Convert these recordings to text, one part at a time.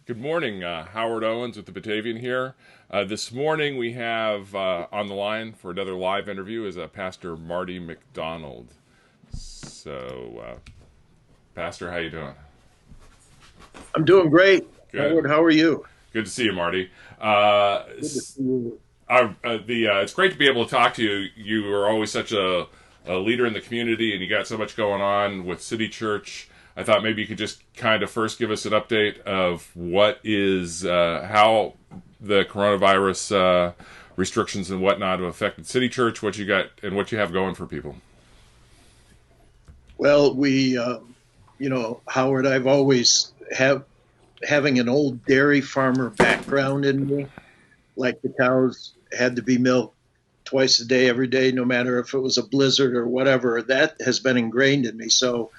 Good morning, Howard Owens with the Batavian here. This morning we have on the line for another live interview is Pastor Marty Macdonald. Pastor, how you doing? I'm doing great. Good. Howard, how are you? Good to see you, Marty. Good to see you. It's great to be able to talk to you. You are always such a leader in the community, and you got so much going on with City Church. I thought maybe you could just kind of first give us an update of how the coronavirus restrictions and whatnot have affected City Church, what you got, and what you have going for people. Well, Howard, I've always having an old dairy farmer background in me, like the cows had to be milked twice a day, every day, no matter if it was a blizzard or whatever. That has been ingrained in me. So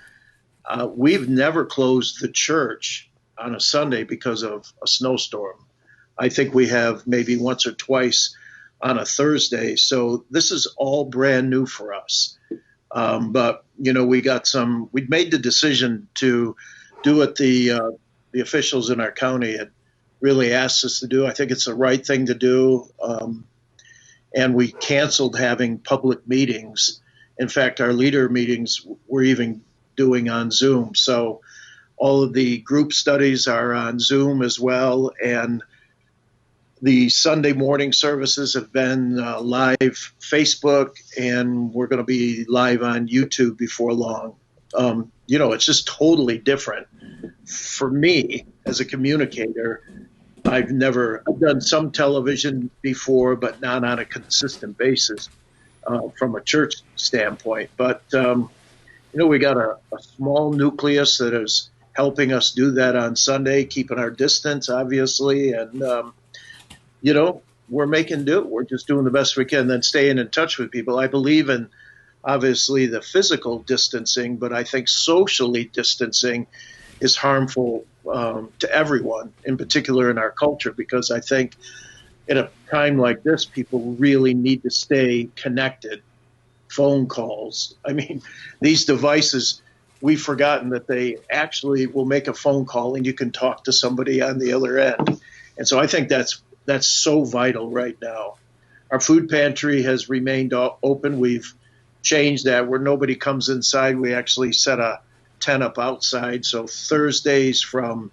we've never closed the church on a Sunday because of a snowstorm. I think we have maybe once or twice on a Thursday. So this is all brand new for us. But we'd made the decision to do what the officials in our county had really asked us to do. I think it's the right thing to do. And we canceled having public meetings. In fact, our leader meetings were even doing on Zoom. So all of the group studies are on Zoom as well. And the Sunday morning services have been live Facebook, and we're going to be live on YouTube before long. It's just totally different. For me, as a communicator, I've done some television before, but not on a consistent basis from a church standpoint. But, we got a small nucleus that is helping us do that on Sunday, keeping our distance, obviously. And, we're making do. We're just doing the best we can, then staying in touch with people. I believe in, obviously, the physical distancing, but I think socially distancing is harmful to everyone, in particular in our culture, because I think in a time like this, people really need to stay connected. Phone calls. I mean, these devices, we've forgotten that they actually will make a phone call and you can talk to somebody on the other end. And so I think that's so vital right now. Our food pantry has remained open. We've changed that where nobody comes inside. We actually set a tent up outside. So Thursdays from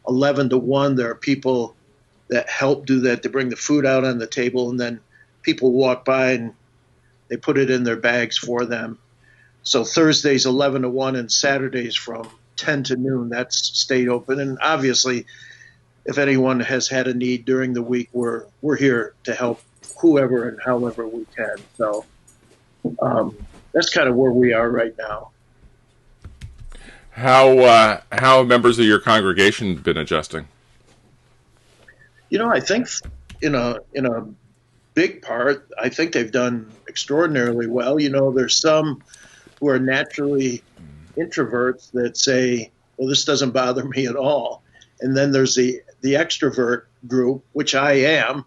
11 to 1, there are people that help do that, to bring the food out on the table, and then people walk by and they put it in their bags for them. So Thursdays 11 to 1 and Saturdays from 10 to noon, that's stayed open. And obviously, if anyone has had a need during the week, we're here to help whoever and however we can. So that's kind of where we are right now. How have members of your congregation been adjusting? I think in a big part, I think they've done extraordinarily well. There's some who are naturally introverts that say, well, this doesn't bother me at all. And then there's the extrovert group, which I am.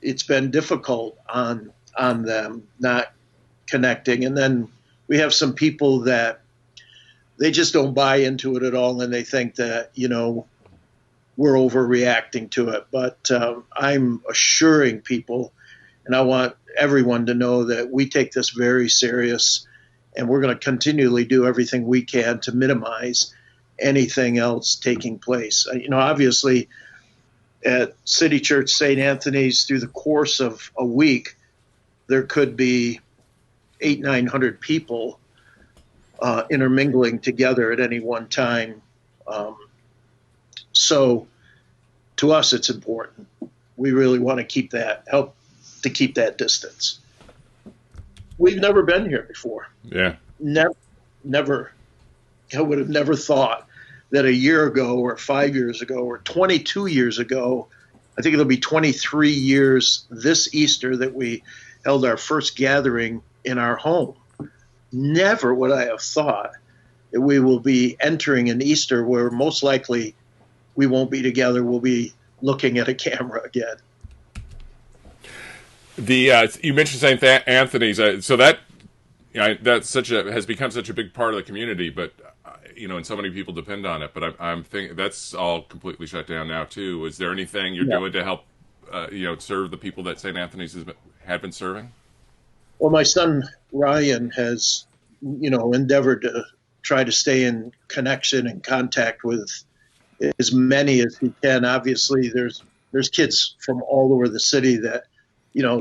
It's been difficult on them not connecting. And then we have some people that they just don't buy into it at all, and they think that, we're overreacting to it. But I'm assuring people, and I want everyone to know that we take this very serious, and we're going to continually do everything we can to minimize anything else taking place. Obviously, at City Church St. Anthony's, through the course of a week, there could be 900 people intermingling together at any one time. So to us, it's important. We really want to help to keep that distance. We've never been here before. Yeah. Never. I would have never thought that a year ago or 5 years ago or 22 years ago, I think it'll be 23 years this Easter that we held our first gathering in our home. Never would I have thought that we will be entering an Easter where most likely we won't be together. We'll be looking at a camera again. You mentioned St. Anthony's, so that has become such a big part of the community. But and so many people depend on it. But I'm thinking that's all completely shut down now too. Is there anything you're Yeah. doing to help, serve the people that St. Anthony's had been serving? Well, my son Ryan has, endeavored to try to stay in connection and contact with as many as he can. Obviously, there's kids from all over the city that,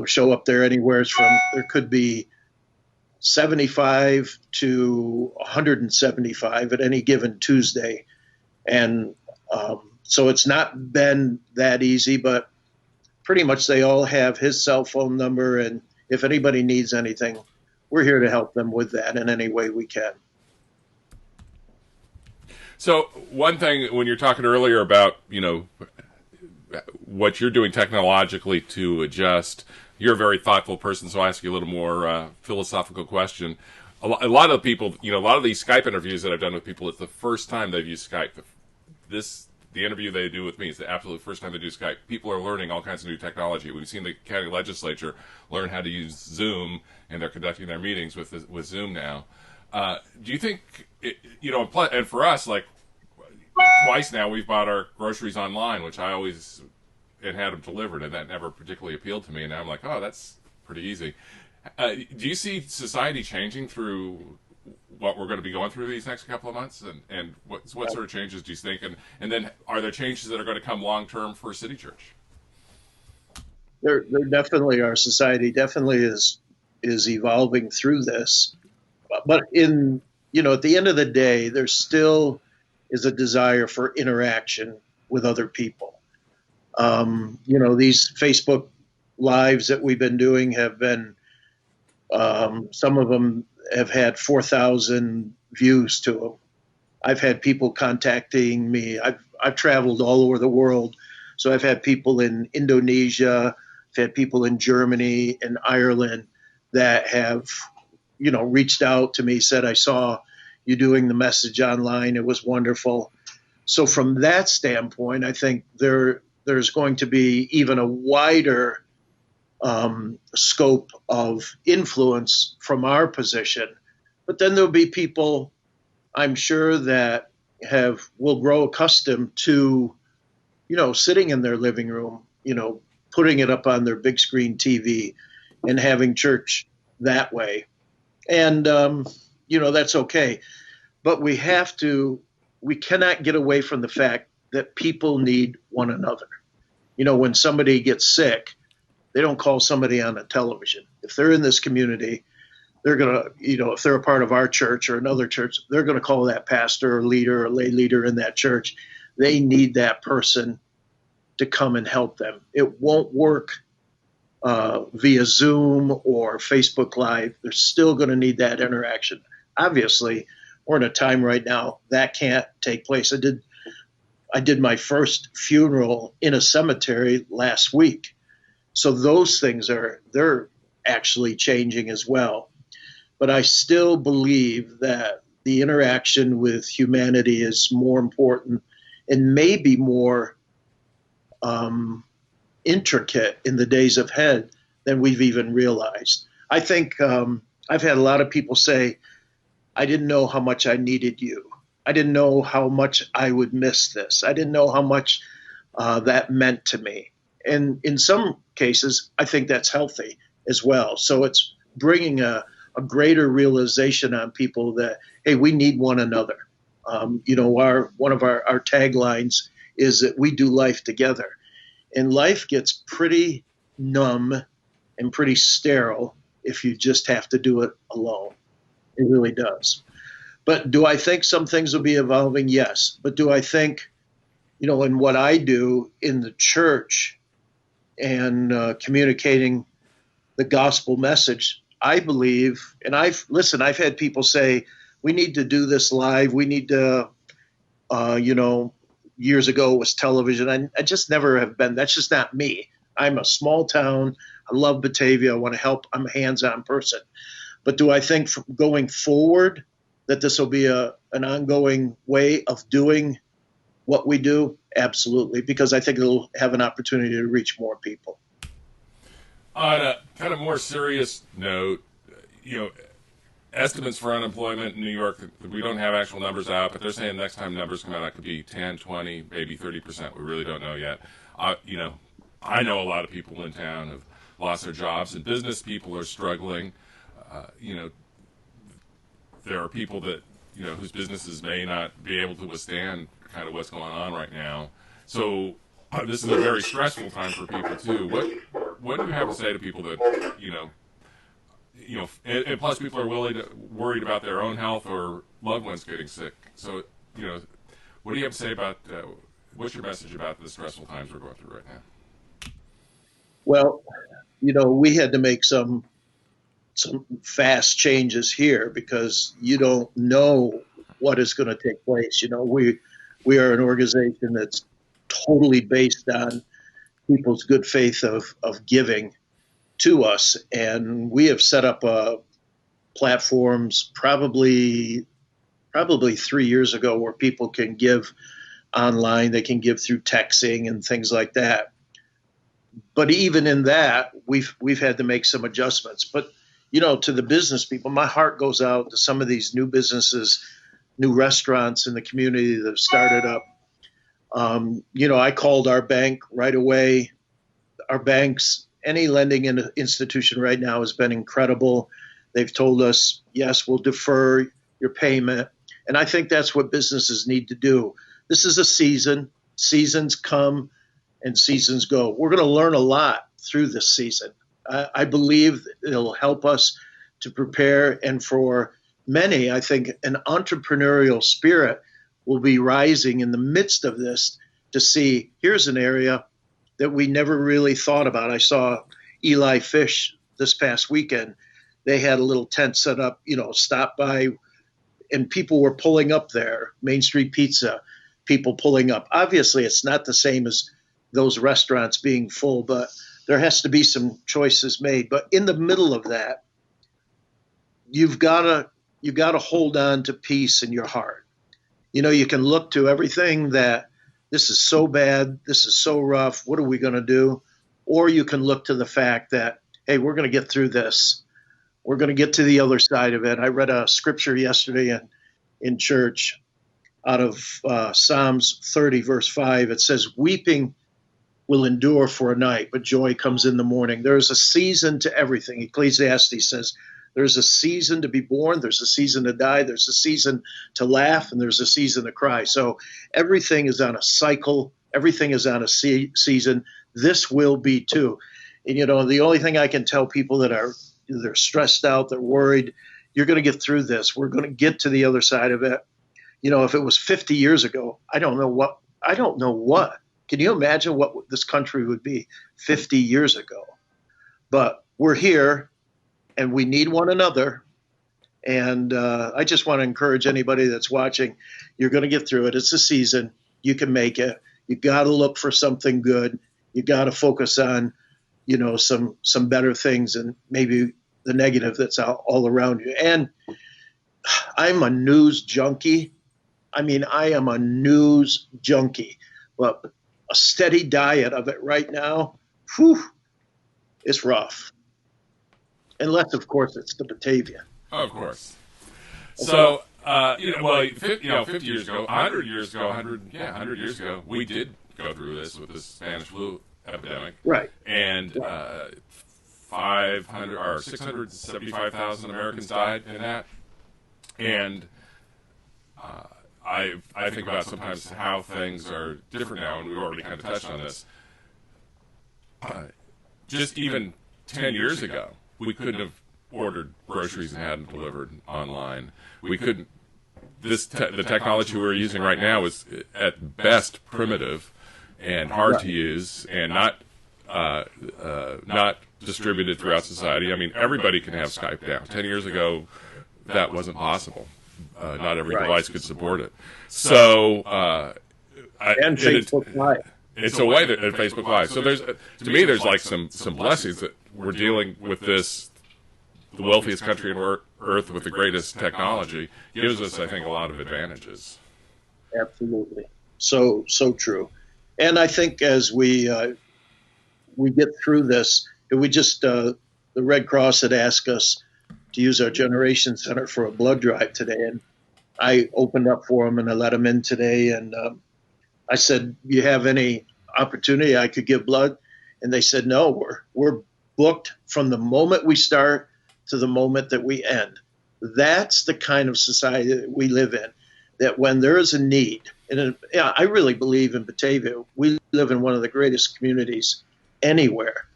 show up there anywhere from there could be 75 to 175 at any given Tuesday, and so it's not been that easy, but pretty much they all have his cell phone number, and if anybody needs anything, we're here to help them with that in any way we can. So one thing, when you're talking earlier about, what you're doing technologically to adjust, you're a very thoughtful person, so I'll ask you a little more philosophical question. A lot of people, a lot of these Skype interviews that I've done with people, it's the first time they've used Skype. The interview they do with me is the absolute first time they do Skype. People are learning all kinds of new technology. We've seen the county legislature learn how to use Zoom, and they're conducting their meetings with Zoom now. Do you think, and for us, like twice now, we've bought our groceries online, which I always had them delivered, and that never particularly appealed to me. And now I'm like, oh, that's pretty easy. Do you see society changing through what we're going to be going through these next couple of months, and what sort of changes do you think, and then are there changes that are going to come long term for City Church? There definitely, our society definitely is evolving through this, but at the end of the day, there still is a desire for interaction with other people. These Facebook lives that we've been doing have been, some of them have had 4,000 views to them. I've had people contacting me. I've traveled all over the world. So I've had people in Indonesia, I've had people in Germany and Ireland that have, reached out to me, said, I saw you doing the message online. It was wonderful. So from that standpoint, I think there's going to be even a wider scope of influence from our position. But then there'll be people, I'm sure, that will grow accustomed to, sitting in their living room, putting it up on their big screen TV and having church that way. And, that's okay. But we cannot get away from the fact that people need one another. When somebody gets sick, they don't call somebody on a television. If they're in this community, they're going to, if they're a part of our church or another church, they're going to call that pastor or leader or lay leader in that church. They need that person to come and help them. It won't work via Zoom or Facebook Live. They're still going to need that interaction. Obviously, we're in a time right now that can't take place. I did my first funeral in a cemetery last week. So those things they're actually changing as well. But I still believe that the interaction with humanity is more important and maybe more intricate in the days ahead than we've even realized. I think I've had a lot of people say, I didn't know how much I needed you. I didn't know how much I would miss this. I didn't know how much that meant to me. And in some cases, I think that's healthy as well. So it's bringing a greater realization on people that, hey, we need one another. One of our taglines is that we do life together. And life gets pretty numb and pretty sterile if you just have to do it alone. It really does. But do I think some things will be evolving? Yes. But do I think, in what I do in the church and communicating the gospel message, I believe, and I've had people say, we need to do this live. We need to, years ago it was television. I just never have been. That's just not me. I'm a small town. I love Batavia. I want to help. I'm a hands-on person. But do I think going forward that this will be an ongoing way of doing what we do? Absolutely, because I think it'll have an opportunity to reach more people. On a kind of more serious note, estimates for unemployment in New York, we don't have actual numbers out, but they're saying next time numbers come out, it could be 10, 20, maybe 30%. We really don't know yet. I know a lot of people in town have lost their jobs, and business people are struggling. There are people that, whose businesses may not be able to withstand kind of what's going on right now. So this is a very stressful time for people too. What do you have to say to people that, and plus people are worried about their own health or loved ones getting sick. So, what do you have to say about, what's your message about the stressful times we're going through right now? Well, we had to make some fast changes here because you don't know what is going to take place. We are an organization that's totally based on people's good faith of giving to us, and we have set up platforms probably 3 years ago where people can give online. They can give through texting and things like that. But even in that, we've had to make some adjustments. But to the business people, my heart goes out to some of these new businesses, new restaurants in the community that have started up. I called our bank right away. Our banks, any lending institution right now has been incredible. They've told us, yes, we'll defer your payment. And I think that's what businesses need to do. This is a season. Seasons come and seasons go. We're going to learn a lot through this season. I believe it'll help us to prepare. And for many, I think an entrepreneurial spirit will be rising in the midst of this to see, here's an area that we never really thought about. I saw Eli Fish this past weekend. They had a little tent set up, stop by, and people were pulling up there. Main Street Pizza, people pulling up. Obviously, it's not the same as those restaurants being full, but there has to be some choices made. But in the middle of that, you've got to hold on to peace in your heart. You can look to everything that this is so bad, this is so rough, what are we going to do? Or you can look to the fact that, hey, we're going to get through this. We're going to get to the other side of it. I read a scripture yesterday in church out of Psalms 30, verse 5. It says, weeping will endure for a night, but joy comes in the morning. There is a season to everything. Ecclesiastes says there's a season to be born, there's a season to die, there's a season to laugh, and there's a season to cry. So everything is on a cycle. Everything is on a season. This will be too. And, the only thing I can tell people that they're stressed out, they're worried, you're going to get through this. We're going to get to the other side of it. If it was 50 years ago, I don't know what. Can you imagine what this country would be 50 years ago? But we're here, and we need one another. And I just want to encourage anybody that's watching, you're going to get through it. It's a season. You can make it. You got to look for something good. You got to focus on, some better things and maybe the negative that's all around you. And I'm a news junkie. I am a news junkie. But a steady diet of it right now, it's rough. Unless, of course, it's the Batavia. Oh, of course. So, 50 years ago, 100 years ago, 100 years ago, we did go through this with the Spanish flu epidemic. Right. And 500 or 675,000 Americans died in that. And I think about sometimes how things are different now, and we've already kind of touched on this. Just even 10 years ago, we couldn't have ordered groceries and had them delivered online. We couldn't. The technology we're using right now is at best primitive and hard to use, and not distributed throughout society. Everybody can have Skype now. 10 years ago, that wasn't possible. Not every device could support it. So, and Facebook Live. It's a way that Facebook Live. So there's like some blessings that we're dealing with this. The wealthiest country on earth with the greatest technology gives us, I think, a lot of advantages. Absolutely, so true. And I think as we get through this, we just the Red Cross had asked us to use our Generation Center for a blood drive today. And I opened up for them and I let them in today. And I said, "You have any opportunity I could give blood?" And they said, "No, we're booked from the moment we start to the moment that we end." That's the kind of society that we live in, that when there is a need, and I really believe in Batavia, we live in one of the greatest communities anywhere.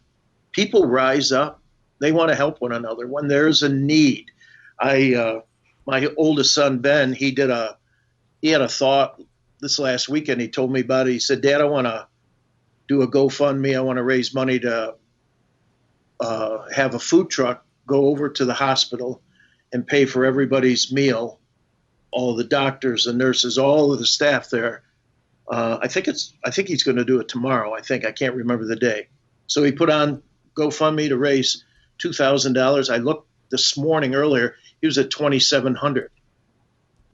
People rise up. They want to help one another when there's a need. My oldest son, Ben, he had a thought this last weekend. He told me about it. He said, "Dad, I want to do a GoFundMe. I want to raise money to have a food truck go over to the hospital and pay for everybody's meal, all the doctors, the nurses, all of the staff there. I think he's going to do it tomorrow. I can't remember the day." So he put on GoFundMe to raise $2,000. I looked this morning earlier; he was at 2,700.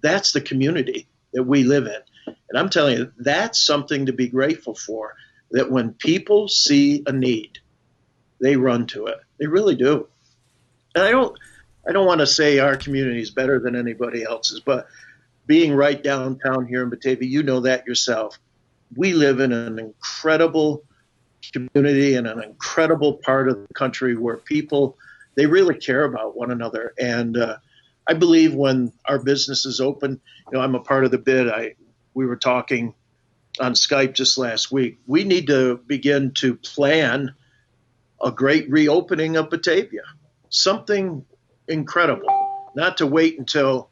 That's the community that we live in, and I'm telling you, that's something to be grateful for. That when people see a need, they run to it. They really do. And I don't want to say our community is better than anybody else's, but being right downtown here in Batavia, you know that yourself. We live in an incredible community and an incredible part of the country where people, they really care about one another. And I believe when our business is open, I'm a part of the bid. We were talking on Skype just last week. We need to begin to plan a great reopening of Batavia, something incredible, not to wait until,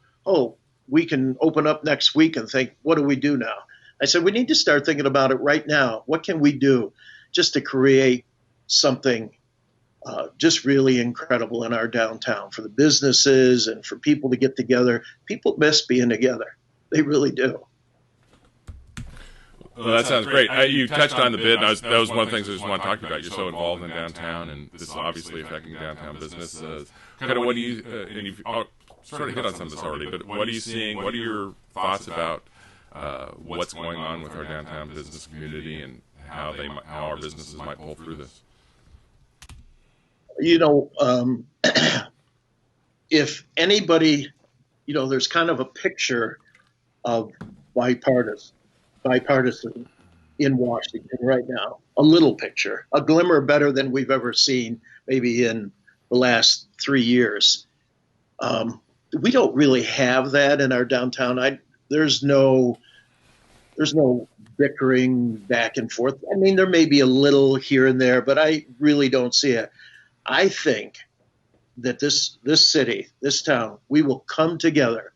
we can open up next week and think, what do we do now? I said, we need to start thinking about it right now. What can we do just to create something just really incredible in our downtown for the businesses and for people to get together? People miss being together. They really do. Well, that sounds great. You touched on the bid, and that was one of the things I just want to talk about. You're so involved in downtown, and this is obviously affecting downtown business. Kind of what do you, and you've sort of hit on some of this already, but what are you seeing? What are your thoughts about what's going on with our downtown business community and how our businesses might pull through this? If anybody, there's kind of a picture of bipartisan in Washington right now, a little picture, a glimmer better than we've ever seen maybe in the last 3 years. We don't really have that in our downtown. There's no bickering back and forth. I mean, there may be a little here and there, but I really don't see it. I think that this city, this town, we will come together.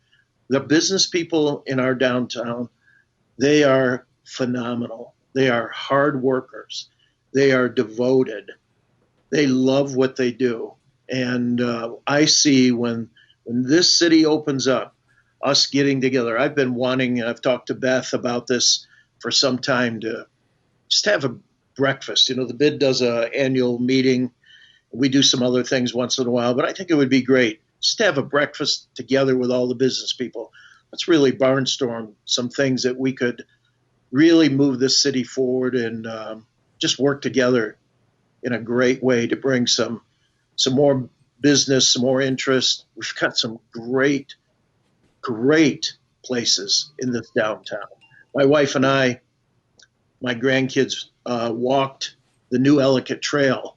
The business people in our downtown, they are phenomenal. They are hard workers. They are devoted. They love what they do. And I see when this city opens up, us getting together. I've been wanting, and I've talked to Beth about this for some time, to just have a breakfast. The bid does an annual meeting. We do some other things once in a while, but I think it would be great just to have a breakfast together with all the business people. Let's really barnstorm some things that we could really move this city forward and just work together in a great way to bring some more business, some more interest. We've got some great places in this downtown. My wife and I, my grandkids, walked the new Ellicott Trail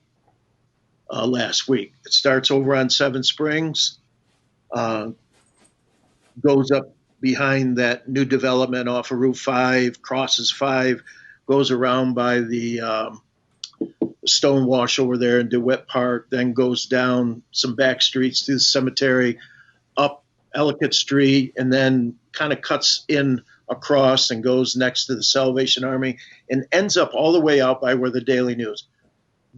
last week. It starts over on Seven Springs, goes up behind that new development off of Route 5, crosses 5, goes around by the Stonewash over there in DeWitt Park, then goes down some back streets through the cemetery, up Ellicott Street, and then kind of cuts in across and goes next to the Salvation Army and ends up all the way out by where the Daily News.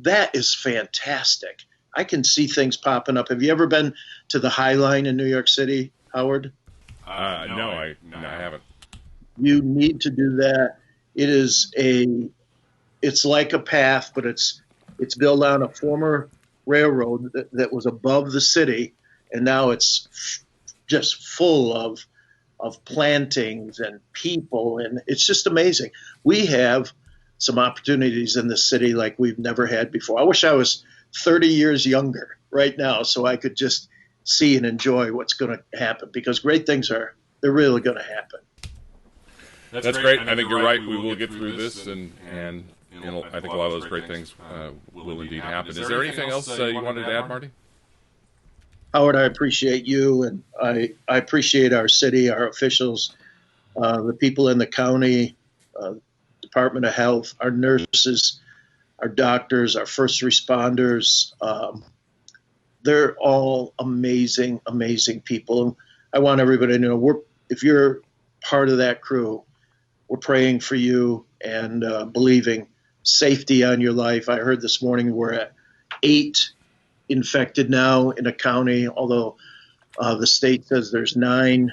That is fantastic. I can see things popping up. Have you ever been to the High Line in New York City, Howard? No, I haven't. You need to do that. It's like a path, but it's built on a former railroad that was above the city, and now it's just full of plantings and people, and it's just amazing. We have some opportunities in the city like we've never had before. I wish I was 30 years younger right now so I could just see and enjoy what's going to happen, because great things they're really going to happen. That's great. I think you're right. We will get through this, and I think a lot of those great things will indeed happen. Is there anything else you wanted to add, Marty? Howard, I appreciate you, and I appreciate our city, our officials, the people in the county, Department of Health, our nurses, our doctors, our first responders. They're all amazing, amazing people. I want everybody to know, if you're part of that crew, we're praying for you and believing safety on your life. I heard this morning we're at 8 infected now in a county, although the state says there's 9.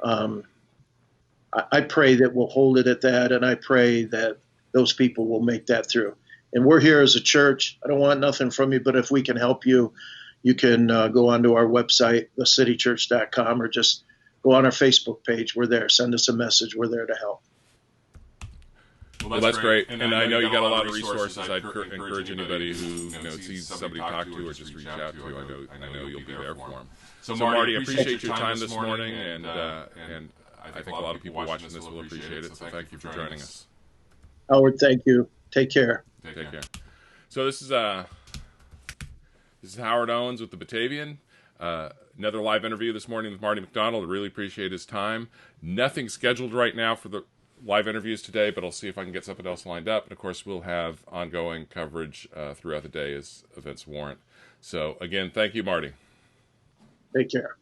I pray that we'll hold it at that, and I pray that those people will make that through. And we're here as a church. I don't want nothing from you, but if we can help you, you can go onto our website, thecitychurch.com, or just go on our Facebook page. We're there. Send us a message. We're there to help. Well, that's great. And I know you got a lot of resources. I'd encourage anybody who sees somebody to talk to or just reach out to. I know you'll be there for them. So Marty, appreciate your time this morning, and I think a lot of people watching this will appreciate it. So thank you for joining us. Howard, thank you. Take care. Take care. So this is Howard Owens with the Batavian. Another live interview this morning with Marty Macdonald. I really appreciate his time. Nothing scheduled right now for the live interviews today, but I'll see if I can get something else lined up. And of course, we'll have ongoing coverage throughout the day as events warrant. So again, thank you, Marty. Take care.